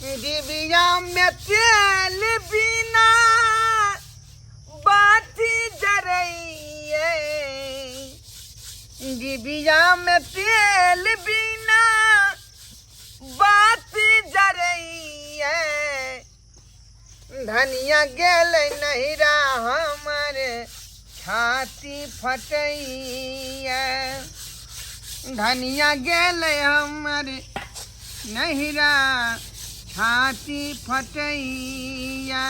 डिबिया में तेल बिना बाती जरइए, डिबिया में तेल बिना बाती जरइए, धनिया गेल नहिरा हमारे छाती फटइए, धनिया गेल हमारे नहिरा छाती फटइया,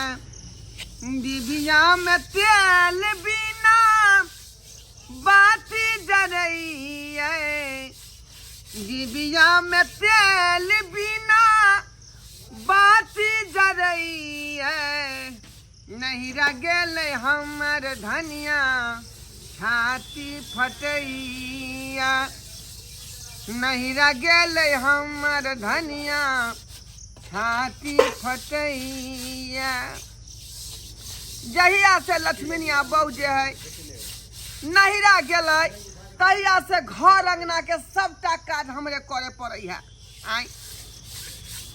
डिबिया में तेल बिना बाती जरइए, डिबिया में तेल बिना बाती जरइए, नहिरा गेल हमर धनिया छाती फटइया, नहिरा गेल हमर धनिया छाती फटइया। जहिया से लक्ष्मणिया बहू जे है नहिरा गेलै तहिया से घर अंगना के सबटा काज हमरे करे पड़ै है। आई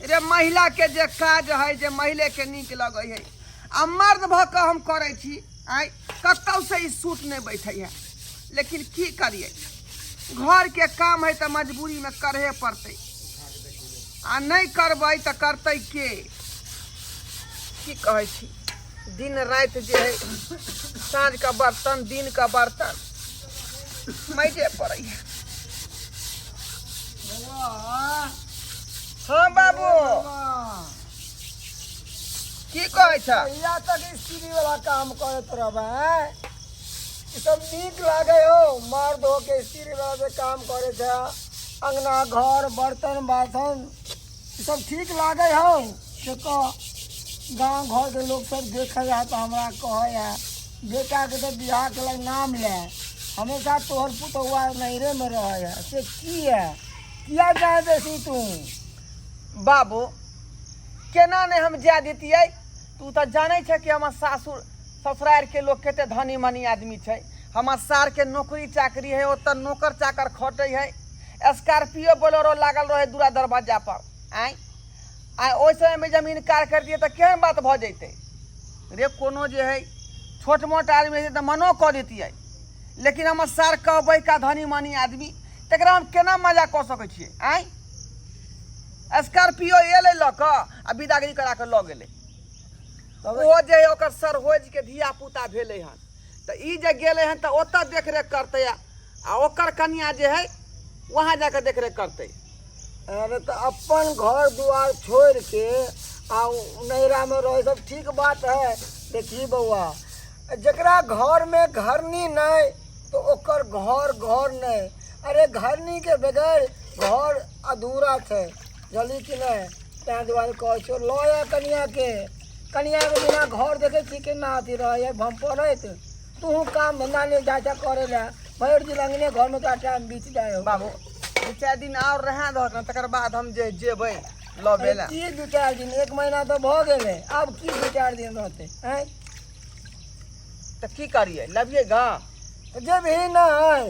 रे महिला के जे काज है जे महिले के नीक लगे है आ मर्द भ के हम करे छी। आई कतौ से ई सूट नहीं बैठे है, लेकिन की करिए घर के काम है तो मजबूरी में करहे पड़ते, आ नहीं करबै तो करते के। की कहे छी दिन रात जे है साँझ का बर्तन दिन का बर्तन मैजे पड़े है। हाँ बाबू की कहे छ? या तक स्त्री वाला काम करत रहबे ई सब नीक लागे हो। मर्द हो के स्त्री वाला से काम करे छ, अंगना घर बर्तन बासन ई सब ठीक लागे हो। गाँव घर के लोग सब देखे है तो हमरा कहे है बेटा के तो बियाह के लग नाम ले, हमेशा तोहर पुतहुआ नहरे में रहे है से की है किया जाए देसी तू। बाबू केना ने हम जा देतियै? तू तो जाने छे कि हमर सासुर ससुराल के लोग केते धनी मनी आदमी छे। हमर सार के नौकरी चाकरी है, ओत नौकर चाकर खटे है, स्कॉर्पियो बोलेरो लागल रहे दूरा दरवाजा पर। आई आ ओइ समय में जमीन कार कर दिए तो केहन बात भ जैते रे। कोनो जे है छोट मोट आदमी है तो मनो कह देतियै, लेकिन हमर सार कहबै का धनी मनी आदमी तकरा हम केना मजा कऽ सकै छियै? आई स्कॉर्पियो एले ल क आ विदागरी करा के ल गेले। ओ जे ओकर सरहोज के धिया पुता भेले हन तो ई जे गेले हन तो ओत देखरेख करते आ ओकर कन्या जे है वहां जाकर देखरेख करते। अरे तो अपन घर द्वार छोड़ के आ नैरा में रहे सब ठीक बात है। देखी बउआ जकरा घर में घरनी नहीं तो ओकर घर घर नहीं। अरे घरनी के बगैर घर अधूरा है, जल्दी कि नहीं तैं दुआरे कहे छो लया कनिया के बिना घर देखे छी के ना आती रहे हम पढ़त तू काम धंधा नहीं जाचा करे ला भर दिन अंगने घर में तो टाइम बीत जाए। बाबू दू चार दिन और रह दो तकर बाद हम जे जेबै लबे ला। की दू चार दिन एक महीना तो भ गेले, अब की दू चार दिन रहते हैं तो की करिए लबिएगा जब ही ना है।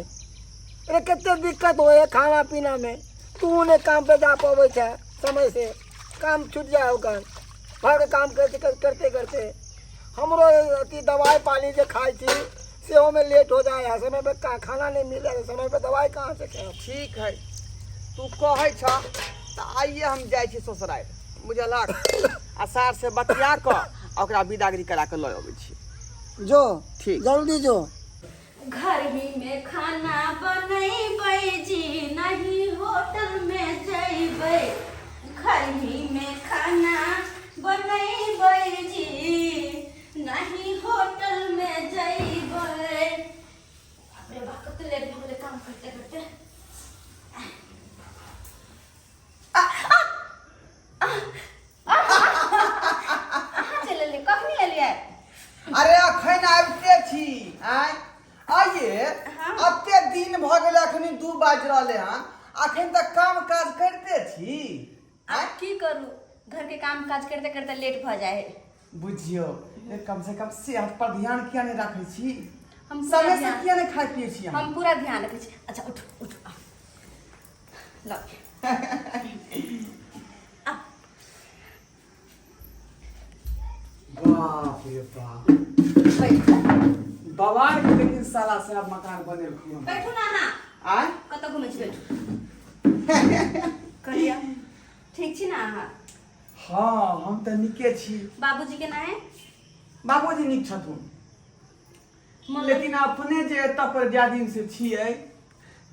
अरे कितने दिक्कत हो खाना पीना में, तू ने काम पे जा पावे छे समय से काम छूट जाए ओकर घर के काम करते करते हमरो अति दवाई पानी जो खाई थी सेहो में लेट हो जाए, समय पे खाना नहीं मिले, समय पे दवाई कहाँ से खाए। ठीक है तू कहे छ तो आइए हम जाए छी ससुराल बुझलक आ सार से बतिया क ओकरा विदागरी करा के ल अबै छी। जो ठीक जल्दी जो। घर ही में खाना बनैबै जी नहीं होटल में जैबै, घर ही में खाना बनैबै जी नहीं होटल में जैबै। अपने वक्त ले भगले काम करते करते चले कखनी एलियै? अरे अखन आबिते छी। आय आइए अते दिन भ गेले अखनी 2 बाज रहले हन अखन तक काम काज करते छी। आप की करू घर के काम काज करते करते लेट भ जाए है। बुझियो कम से कम सेहत पर ध्यान किया नहीं रखे छी? हम समय से किया नहीं खाए पिए छी? हम पूरा ध्यान रखे छी। अच्छा उठ उठ लो बाप रे बाप। बैठो बाबा के लेकिन साला से अब मकान बने खूब बैठो ना अहाँ आय कतऽ घुमै छी बैठो कहिया ठीक छी ना अहाँ हाँ हम तो निके छी बाबूजी के ना है बाबूजी नीक छथुन मन लेकिन अपने जे एतऽ पर जा दिन से छियै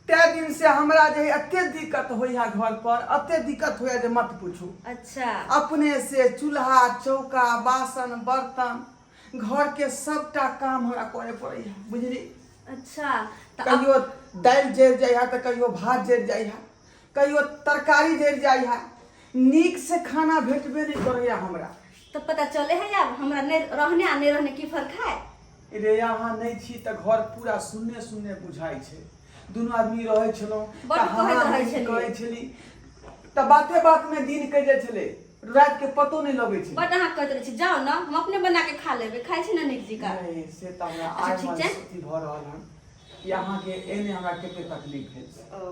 तै दिन से हमरा जे एते दिक्कत होइया घर पर एते दिक्कत होइया जे मत पूछू अच्छा अपने से चूल्हा चौका बासन बर्तन घर के सबटा काम हमरा करे पड़ैया बुझली अच्छा तो अब कहियो दालि जरि जाइ है तो कहियो भात जरि जाइ है कहियो तरकारी जरि जाइ है नीक से खाना भेटबे नहीं करैया हमरा तो पता चले है अब हमरा नहीं रहने आ नहीं रहने की फर्क है रे यहाँ नहीं छी तऽ घर पूरा सुन्ने सुन्ने बुझाइ छै दुनू आदमी रहै छलहुँ बड्ड तऽ कहैत हाँ रहै नहीं छलियै। कहै छली तऽ बाते बात में दिन कटि जाइ छलै रात के पतो नहीं लगै छै बट अहाँ कहते रहे छी जाओ ना हम अपने बना के खा लेबे खाइ छी ना नीक जी का नहीं से तऽ हमरा अच्छा, आइ ठीक मन छै। स्थिति भऽ रहल हन कि अहाँके एने हमरा कते तकलीफ भेल छै ओ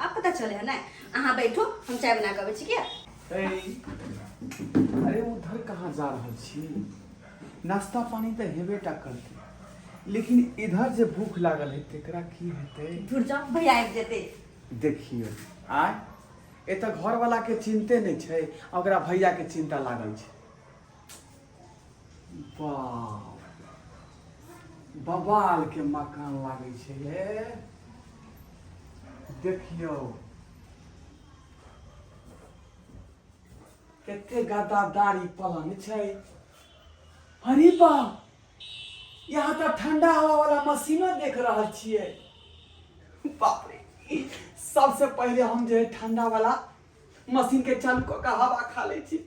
अब पता चले है ना अहाँ बैठो हम चाय बना के अबै छी क्या ए, अरे उधर कहाँ जा रहल छी नाश्ता पानी तऽ हेबे टा करतै लेकिन इधर जे भूख लागल है तेकरा की हेतै झूठ जाओ भैया आबि जेते देखियो आय एतऽ घर वाला के चिंते नहीं छै ओकरा भैया के चिंता लागल छै बाप बवाल के मकान लागे छै ये देखियो कते गद्दादारी पलंग छै अरे बाप यहाँ तो ठंडा हवा वाला मशीनो देख रहल छियै बाप रे सबसे पहले हम जे है ठंडा वाला मशीन के चालू कऽ के हवा खा ले छी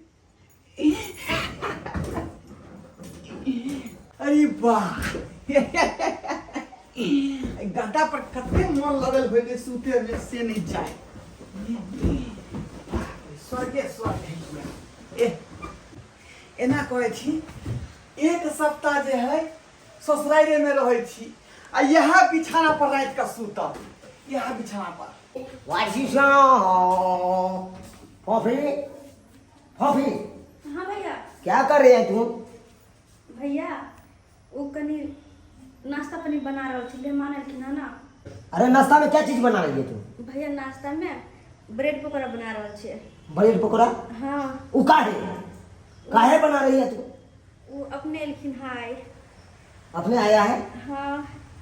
अरे वाह गद्दा पर कते मन लगल होइ के सूते में से नहीं जाए स्वर्गे स्वर्ग एना कहै छी एक सप्ताह जे है ससुराइरे में रहे छी आ यहाँ बिछाना पर रात का सूतब यहाँ बिछाना पर फॉफी फॉफी हाँ भैया क्या कर रहे हैं तुम भैया वो कनी नाश्ता पानी बना रहल छी मेहमान एलखिन हँ ना अरे नाश्ता में क्या चीज बना रही है तुम भैया नाश्ता में ब्रेड पकौड़ा बना रहल छियै ब्रेड पकौड़ा हाँ वो काहे बना रही है तुम वो अपने एलखिन हँ आइ अपने आया है हाँ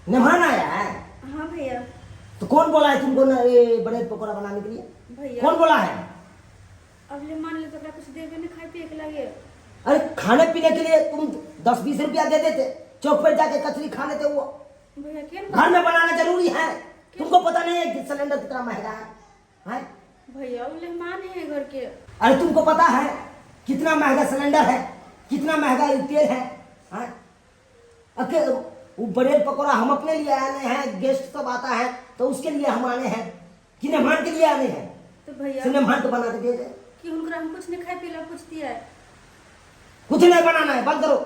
मेहमान आया है हाँ भैया तो कौन बोला है तुमको ये ब्रेड पकौड़ा बनाने के लिए भैया कौन बोला है अब ले मान ले तो ओकरा कुछ देबे नहीं खाए पिए के लगे अरे खाने पीने के लिए तुम 10-20 रुपया दे देते चौक पर जाके कचरी खा लेते वो भैया केन घर में बनाना जरूरी है तुमको पता नहीं है कि सिलेंडर कितना महंगा है भैया वो मेहमान है घर के अरे तुमको पता है कितना महंगा सिलेंडर है कितना महंगा तेल है हैं? वो ब्रेड पकौड़ा हम अपने लिए आने हैं गेस्ट सब आता है तो उसके लिए हम आने हैं कि मेहमान के लिए आने हैं तो भैया तो मेहमान को बना के दे दे कि उनका हम कुछ नहीं खाए पिए ला कुछ दिया है कुछ नहीं बनाना है बंद करो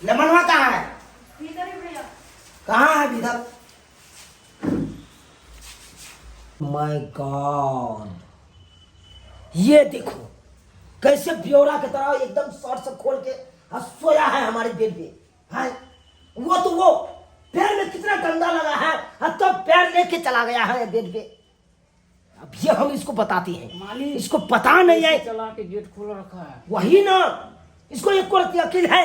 लेमनवा कहाँ है ठीक है भैया कहाँ है इधर माय गॉड ये देखो कैसे ब्योरा की तरह एकदम शॉर्ट से खोल के सोया है हमारे बेड पे है वो तो वो पैर में कितना गंदा लगा है और तब पैर लेके चला गया है बेड पे अब ये हम इसको बताते हैं मालिक इसको पता नहीं है चला के गेट खोला रखा है वही ना इसको एक कोरती अकील है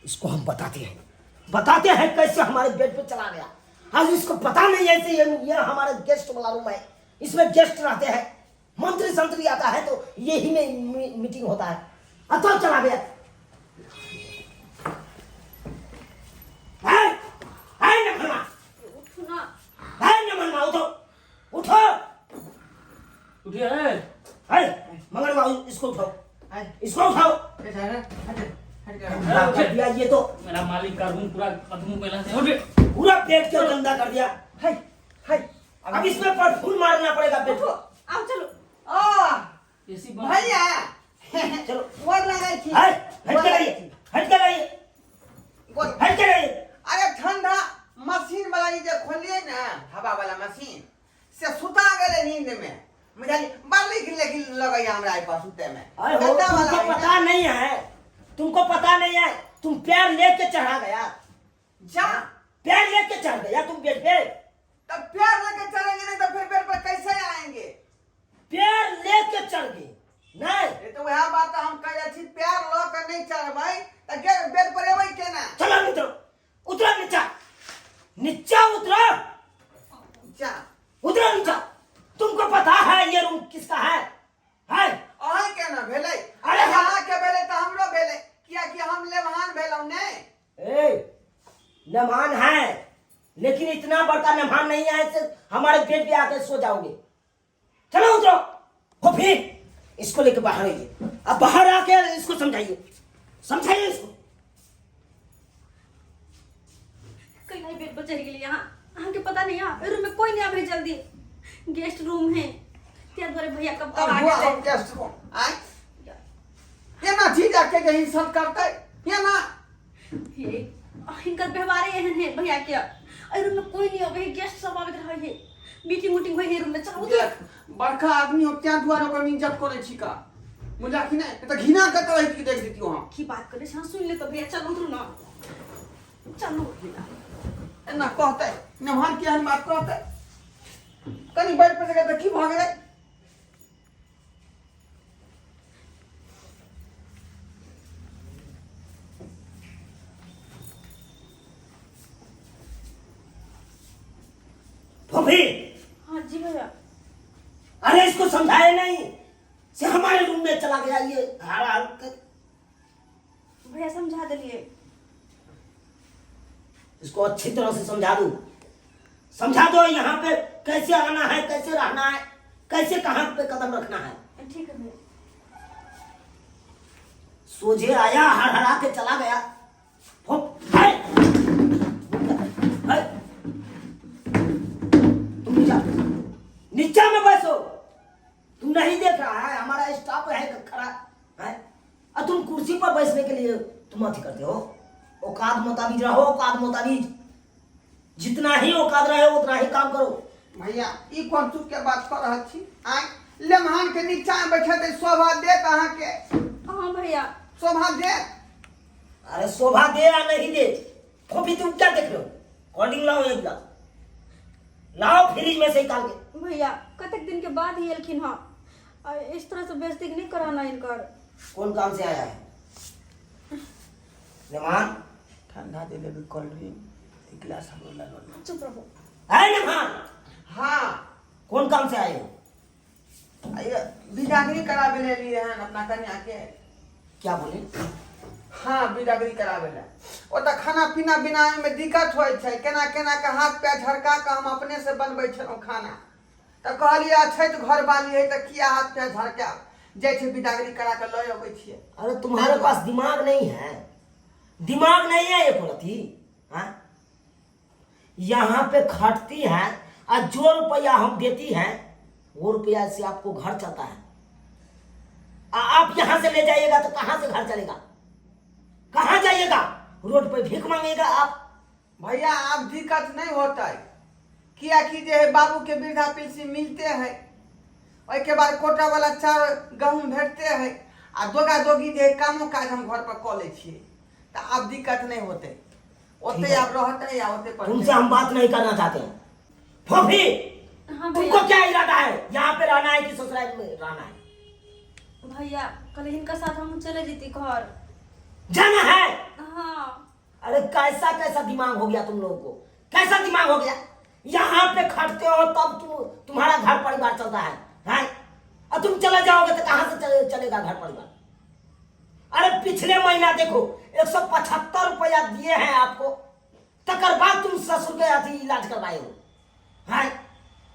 इसको हम बताते हैं कैसे हमारे बेड पे चला गया आज इसको पता नहीं है कि ये हमारे गेस्ट वाला रूम है इसमें गेस्ट रहते हैं मंत्री संतरी आता है तो यही में मीटिंग होता है अब चला गया उठो उठिए है मगर बाबू इसको उठाओ कर दिया ये तो मेरा मालिक का रूम पूरा अधूम पहला से उठे पूरा पेट क्यों गंदा कर दिया है अब इसमें पर फूल मारना पड़ेगा पेट को आओ चलो एसी बंद भैया चलो गोर लगे छी हट के रहिए अरे ठंडा मशीन वाला ये जो खोलिए ना हवा वाला मशीन से सुता गए नींद में मुझे बाली गिले गिल लगे हमरा पास सुते में तुमको पता नहीं है तुमको पता नहीं है, तुम पैर लेके चढ़ा गया, जा पैर लेके चढ़ गया तुम बेड पे। तब प्यार लेके चलेंगे नहीं तो फिर बेड पर कैसे आएंगे? पैर लेके चढ़ गए नहीं। ये तो वह बात हम कह रहे थी, प्यार लो कर नहीं चढ़बै तो बेड पर एबै केना? चलो उतरो, उतरो नीचा, नीचा उतरो, जा उतरो नीचा। तुमको पता है ये रूम किसका है? अहाँ केना भेलै? अरे अहाँ के भेलै तो हमरो भेलै, किया कि हम लेवान भेलौ ने। मेहमान है, लेकिन इतना बड़का मेहमान नहीं है कि हमारे बेड पे आकर सो जाओगे। चलो उतरो, हो फिर इसको लेके बाहर आइए। अब बाहर आके इसको समझाइए, समझाइए इसको। कहीं नहीं बेड पर चढ़ गेली यहाँ, अहाँ के पता नहीं है रूम में कोई नहीं आवे जल्दी, गेस्ट रूम है, त्या द्वारे भैया कब अब आ हुआ गए हम गेस्ट को आय केना चीज आके जे इंसल्ट करतै केना? हे इनकर व्यवहार एहन है भैया के, रूम में कोई नहीं आवे, गेस्ट सब आवे रहे है, मीटिंग उटिंग होई है रूम में। चलो देख बड़का आदमी हो त्या दुआरे ओकर इज्जत करे छी का, मुझा कि नहीं तो घिना के तरह की देख देती हम की बात करे छा, सुन ले तो भैया। चलो उतरो ना, चलो एना कहतै नमहर केहन बात कहतै? कनी बैठ पे जगह की भ गेलै? फूफी, हाँ जी भैया। अरे इसको समझाए नहीं से हमारे रूम में चला गया ये हार भैया समझा दिलिए, इसको अच्छी तरह से समझा दो, समझा दो यहाँ पे कैसे आना है, कैसे रहना है, कैसे कहाँ पे कदम रखना है। ठीक है भैया। सोझे आया हड़हड़ा के चला गया। है। तुम नीचा में बैठो, तुम नहीं देख रहा है हमारा स्टाफ है खड़ा है, और तुम कुर्सी पर बैठने के लिए तुम अथी करते हो। औकात मुताबिक रहो, औकात मुताबिक, जितना ही औकात रहे उतना ही काम करो। भैया ई कोन चुप के बात कर रहल छी? आय लेमहान के नीचा में बैठे ते शोभा देत अहाँ के? हाँ भैया। शोभा देत? अरे शोभा दे या नहीं दे, फोफी तुम क्या देख रहे हो? कोल्ड लाओ एक गिलास, लाओ फ्रिज में से निकाल के। भैया कतक दिन के बाद ही एलखिन हाँ, और इस तरह से बेइज्जती नहीं कराना इनकर। कौन काम से आया है? मेहमान ठंडा दे ले कोल्ड ड्रिंक एक गिलास हमरो लगा। चुप रहो। है मेहमान, हाँ कौन काम से आए हो? आइए बिदागरी करावे ले लिए हैं अपना कन्या के। क्या बोले? हाँ बिदागरी करावे ले। ओ त खाना पीना बनावे में दिक्कत होय छै, केना केना के हाथ पैर झरका के हम अपने से बनबै छलौ खाना। त कहलिए अच्छा तो घर वाली है त किया हाथ पैर झरका जे छै बिदागरी करा के लय अबै छियै। अरे तुम्हारे पास दिमाग नहीं है, दिमाग नहीं है ये बोलती। हाँ, यहाँ पे खटती है और जो रुपया हम देती हैं वो रुपया से आपको घर चलता है। आप यहाँ से ले जाइएगा तो कहाँ से घर चलेगा? कहाँ जाइएगा? रोड पे भीख मांगेगा आप? भैया अब दिक्कत नहीं होता है, किया कि जे है बाबू के वृद्धा पेंशन मिलते हैं, के बाद कोटा वाला चार गहूम भेटते हैं, आ दोगा दोगी जे कामो काज हम घर पर कऽ ले छियै, तो अब दिक्कत नहीं होते। ओते आप रहते या ओते पर तुमसे हम बात नहीं करना चाहते हैं। फोफी, हाँ तुमको भैया। क्या इरादा है? यहाँ पे रहना है कि ससुराल में रहना है? भैया कल इनका साथ हम चले जीती घर। जाना है? हाँ। अरे कैसा कैसा दिमाग हो गया तुम लोगों को, कैसा दिमाग हो गया? यहाँ पे खटते हो तब तुम्हारा घर परिवार चलता है, हैं? और तुम चले जाओगे तो कहाँ से चलेगा घर परिवार? अरे पिछले महीना देखो 175 रुपया दिए हैं आपको, तकर बाद तुम ससुर के अथी इलाज करवाए हो, हैं?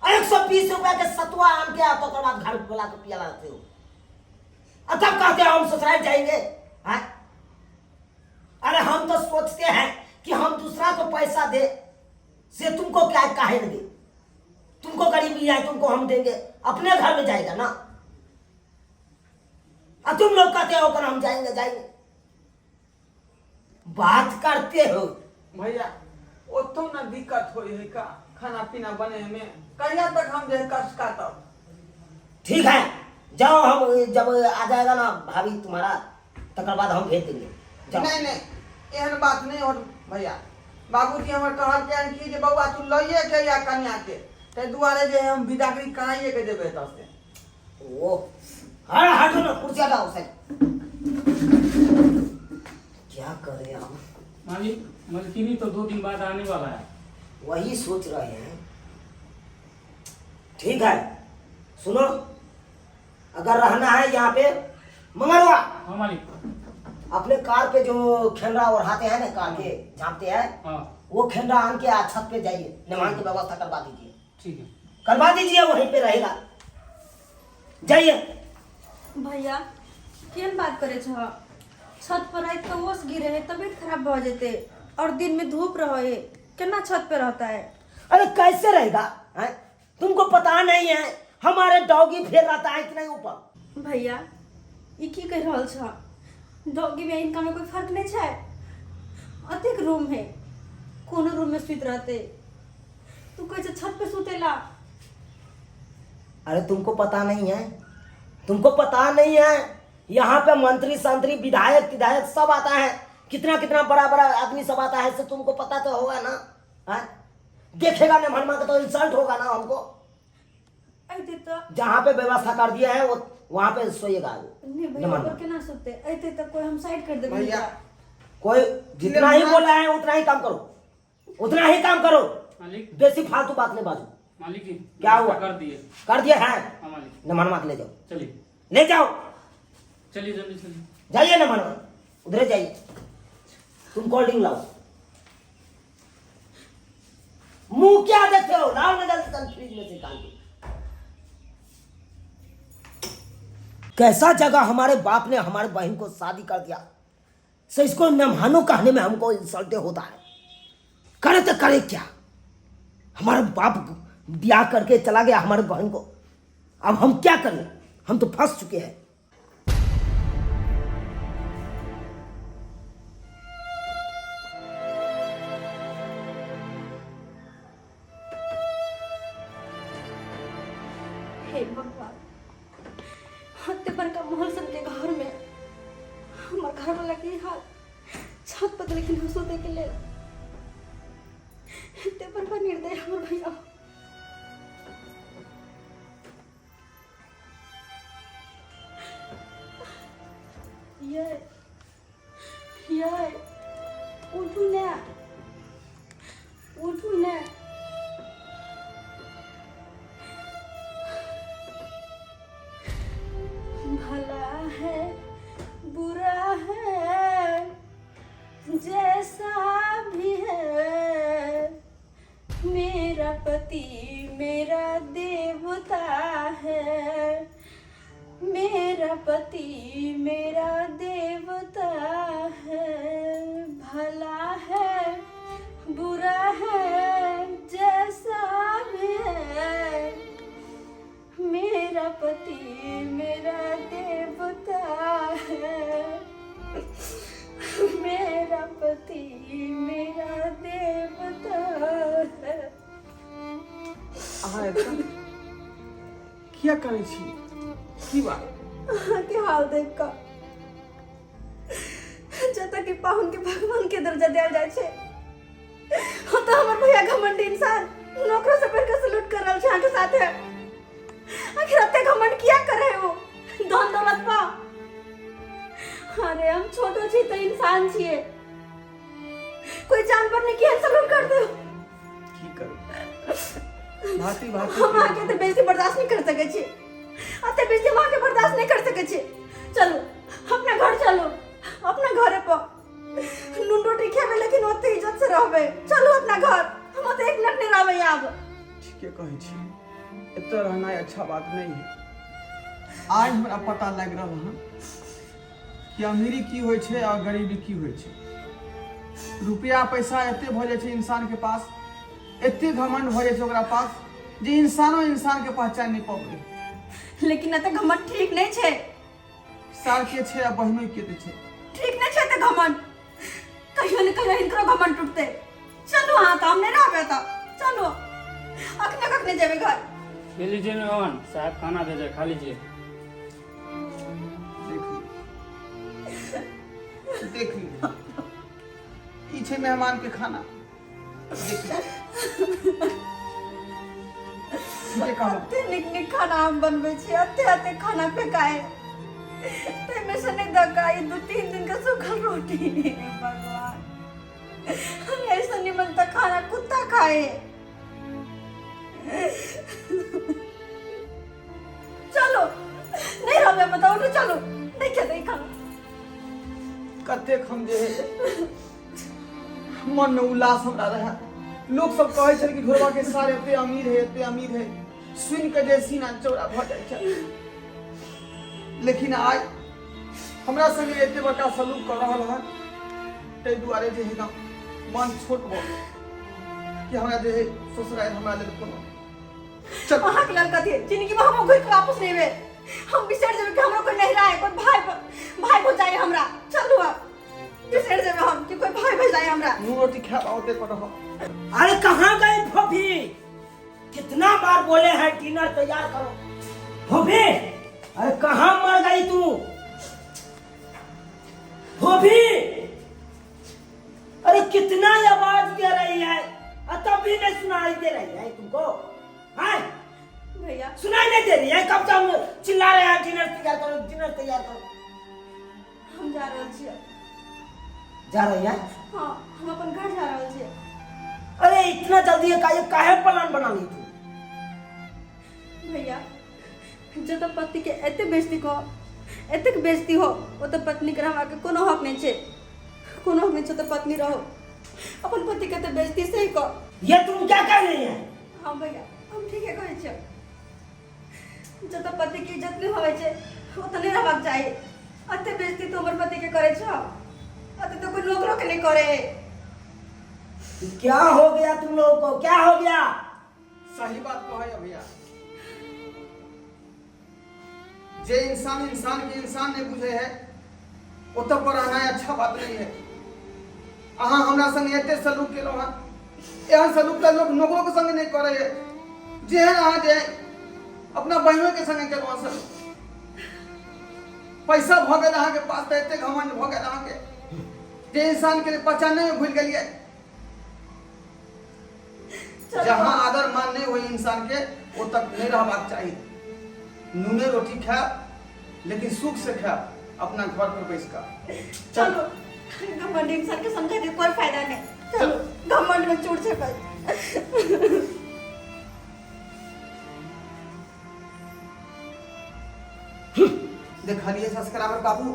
और 120 रुपया के सतुआ आम के आप तकर बाद घर बुला के पिया लाते हो, और तब कहते हो हम ससुराल जाएंगे, हैं? अरे हम तो सोचते हैं कि हम दूसरा को पैसा दे से तुमको क्या काहे दे, तुमको गरीबी है तुमको हम देंगे, अपने घर में जाएगा ना। और तुम लोग कहते हो कि हम जाएंगे जाएंगे, बात करते हो। भैया ओतो ना दिक्कत होई है का खाना पीना बने में, कहिया तक हम जे कष्ट काटब? ठीक है, जाओ, हम जब आ जाएगा ना भाभी तुम्हारा तकर बाद हम भेज देंगे जाओ। नहीं नहीं एहन बात नहीं हो भैया। बाबूजी हमर कहल कि जे बउआ तू लइए के या कन्या के ते दुआरे जे हम विदागरी कराइए के देबे त से। ओ हर हटो ना, कुर्सी हटाओ से। क्या करें हम? मालिक मलकिनी तो 2 दिन बाद आने वाला है। वही सोच रहे हैं। ठीक है सुनो, अगर रहना है यहाँ पे मंगलवा, हाँ मालिक। अपने कार पे जो खेंडा ओढ़ाते हैं ना, कार के झाँपते हैं, हाँ वो खेंडा आन के आज छत पे जाइए, मेहमान की व्यवस्था करवा दीजिए। ठीक है। करवा दीजिए, वहीं पे रहेगा। जाइए। भैया केहन बात करे छ? छत पर रात के ओस गिरे है, तबीयत खराब भ जेते और दिन में धूप रहे, केना छत पे रहता है? अरे कैसे रहेगा है? तुमको पता नहीं है हमारे डॉगी फिर रहता है इतना ऊपर। भैया ई की कह रहल छ? डॉगी में इनका में कोई फर्क नहीं छै? अतेक रूम है, कोनो रूम में सुत रहते, तू कैसे छत पे सुतेला? अरे तुमको पता नहीं है, तुमको पता नहीं है, यहाँ पे मंत्री संतरी विधायक विधायक सब आता है, कितना कितना बड़ा बड़ा आदमी सब आता है, तो तुमको पता तो होगा ना है? देखेगा ना मनमा का तो इंसल्ट होगा ना हमको। ऐते तो जहाँ पे व्यवस्था कर दिया है वो वहाँ पे सोएगा वो। नहीं भैया ऊपर केना सुते? ऐते तो कोई हम साइड कर देबे भैया कोई जितना ही बोला है उतना ही काम करो, उतना ही काम करो, मालिक बेसी फालतू बात नहीं बाजू। मालिक जी क्या हुआ? कर दिए। कर दिए हैं, हाँ मालिक। न मनमा के ले जाओ, चलिए ले जाओ, चलिए जल्दी चलिए। जाइए न मनमा, उधर जाइए। तुम कोल्ड ड्रिंक लाओ। मुंह क्या देखते हो? लाओ ना जल्दी से फ्रिज में से निकाल के। कैसा जगह हमारे बाप ने हमारे बहन को शादी कर दिया, सो इसको मेहमानों कहने में हमको इंसल्ट होता है। करे तो करे क्या? हमारा बाप ब्याह करके चला गया हमारे बहन को, अब हम क्या करें? हम तो फंस चुके हैं। हे भगवान, हत्ते पर का महल सबके घर में हमार घर वाला की हाल छत पर लेकिन हंसो दे के ले हत्ते पर का निर्दय हमर भैया। ये उठू ना, उठू ना। भला है बुरा है जैसा भी है, मेरा पति मेरा देवता है, मेरा पति मेरा देवता है। भला है बुरा है जैसा भी है, मेरा पति मेरा देवता है, मेरा पति मेरा देवता है। अहाँ एकदम क्या करै छी? की बात? अहाँ के हाल देख कर जतऽ कि पाहुन के भगवान के दर्जा दिया जाय छै, हम तो हमर भैया घमंडी इंसान नौकरों से बढ़ के सलूट कर रहल छै अहाँ के साथे। आखिर अते घमंड किया करे हो? धन दौलत पा? अरे हम छोटो छी तो इंसान छिए, कोई जानवर ने किया सलूट कर दो? की करू? भांति भांति हम आके तो बेइज्जती बर्दाश्त नहीं कर सके छी, अते बेइज्जती मां के बर्दाश्त नहीं कर सके छी। चलो अपना घर चलो, अपना घरे पर नून रोटी खेबे लेकिन ओते इज्जत से रहबे। चलो अपना घर, हम तो 1 मिनट नहीं रहबे आब। ठीके कहै छी, एतऽ रहना अच्छा बात नहीं है। आज हमरा पता लग रहा है कि अमीरी की होइ छै और गरीबी की होइ छै। रुपया पैसा एते भ जाइ छै इंसान के पास, एते घमंड भ जाइ छै ओकरा पास जे इंसानो इंसान के पहचान नहीं पाबै। लेकिन अते घमंड ठीक नहीं छे। साल के छै आ बहिनो के ते छै। ठीक नहीं छे अते घमंड, कहियो न कहियो इनकरो घमंड टूटते। चलो हाँ काम नहीं रहबे त चलो, अखने कखने जेबे घर। ले लीजिए मेहमान साहब, खाना भेजे खा लीजिए। देख देख ली ई छै मेहमान के खाना देख ली। जे कहब अते नीक नीक खाना हम बनबै छी, अते खाना फेकाए तैमे से नहीं दकाई 2-3 दिन का सूखल रोटी। भगवान ऐसा निमन तक खाना कुत्ता खाए। चलो नहीं रहे बताओ तो चलो नहीं खेते खाना। कतेक हम जे है मन में उल्लास हमरा रहा। लोग सब कहे छल कि घोड़वा के सारे एते अमीर है सुन के जे सीना चौड़ा भ जाय छै। लेकिन आज हमरा संगे एते बड़का सलूक कर रहल है तै दुआरे जे है मन छोट भ कि हमरा जे है ससुराल हमरा लेल कोनो चल वहां के लड़का थे जिंदगी में हम कोई वापस नहीं वे। हम बिसर जेबे कि हमरा कोई नहीं रहा है, कोई भाई हो जाए हमरा। चलू अब बिसर जेबे हम कि कोई भाई हो जाए हमरा। नून रोटी खा औते पर रहो। अरे कहाँ गई भोभी? कितना बार बोले हैं डिनर तैयार करो। भोभी अरे कहाँ मर गई तू? भोभी अरे कितना आवाज दे रही है तब भी नहीं सुनाई दे रही है तुमको? हाँ भैया सुनाई नहीं दे रही है? कब से हम चिल्ला रहे हैं डिनर तैयार करो डिनर तैयार करो। हम जा रहल छियै। जा रही है? हाँ हम अपन घर जा रहल छियै। अरे इतना जल्दी काहे प्लान बना ली तू? भैया जो तो पति के एते बेइज्जती हो वो तो पत्नी के रहवा के कोनो हक नहीं छे। कोनो हक नहीं छे तो पत्नी रहो। अपन पति के तो बेइज्जती से ही को। ये तुम क्या कह रही है? हाँ भैया हम ठीक है कहै छियै। जो तो पति की इज्जत नहीं होवे छे ओतने रहबाक चाहिए। अते बेइज्जती तो हमर पति के करे छो, अते तो कोई नौकरो के नहीं करे। क्या हो गया तुम लोगों को? क्या हो गया? सही बात कहे भैया। जे इंसान के इंसान नहीं बुझे है ओत पर रहना अच्छा बात नहीं है। अहाँ हमरा संग एते सलूक केलो हन, एहन सलूक त लोग नौकरों के संग नहीं करे है। जेहन अहाँ जे अपना बहिनों के संग केलो हन सलूक। पैसा भ गेल अहाँ के पास त एते घमंड भ गेल अहाँ के जे इंसान के पहचाने में भूल गेलिए। जहाँ आदर मान नहीं हुई इंसान के वो तक नहीं रहबाक चाहिए। नूने रोटी खा लेकिन सुख से खा अपना घर पर बैस कर। चलो घमंड इंसान के समझा दे कोई फायदा नहीं। चलो घमंड में चूड़ से कर। देखलिए सब्सक्राइबर बाबू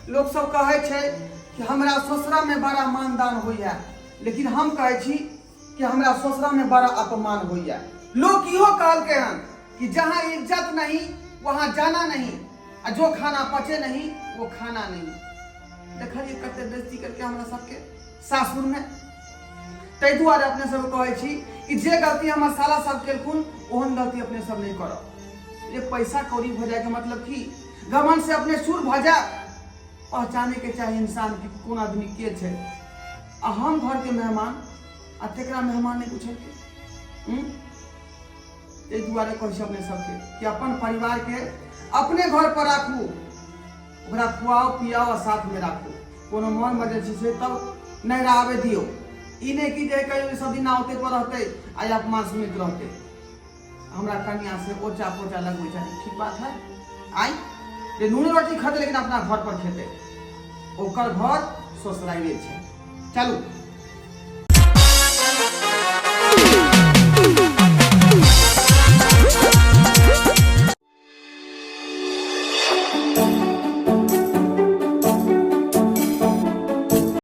लोग सब कहे छे कि हमरा ससुरा में बड़ा मानदान होइया, लेकिन हम कहे छी कि हमरा ससुरा में बड़ा अपमान होइया। लोग इहो कहलके हन कि जहाँ इज्जत नहीं वहाँ जाना नहीं, और जो खाना पचे नहीं वो खाना नहीं। देखलिए कते बेइज्जती करके हमरा सबके सासुर में। तै दुआरे अपने सब कहे छी कि जे गलती हमर साला सब केलखुन ओहन गलती अपने सब नहीं करब। ये पैसा कौड़ी भ जाए के मतलब की घमंड से अपने सुर भ जा। पहचाने के चाहे इंसान की कौन आदमी के छे। आ हम घर के मेहमान आ तेकरा मेहमान नहीं पूछे के। ए दुआरे कह छी अपने सबके कि अपन परिवार के अपने घर पर राखू, ओकरा खुआओ पियाओ और साथ में राखू। कोनो मन मर्जी से तब नहीं रहबे दियो। ई नहीं कि जे कहियो सब दिन आवते पर रहते आ अपमान सुनित रहते। हमरा कन्या से ओचा पोचा लगवे चाहिए। ठीक बात है। आई जे नून रोटी खाते लेकिन अपना घर पर खेते, ओकर घर ससुराइले छे। चलू।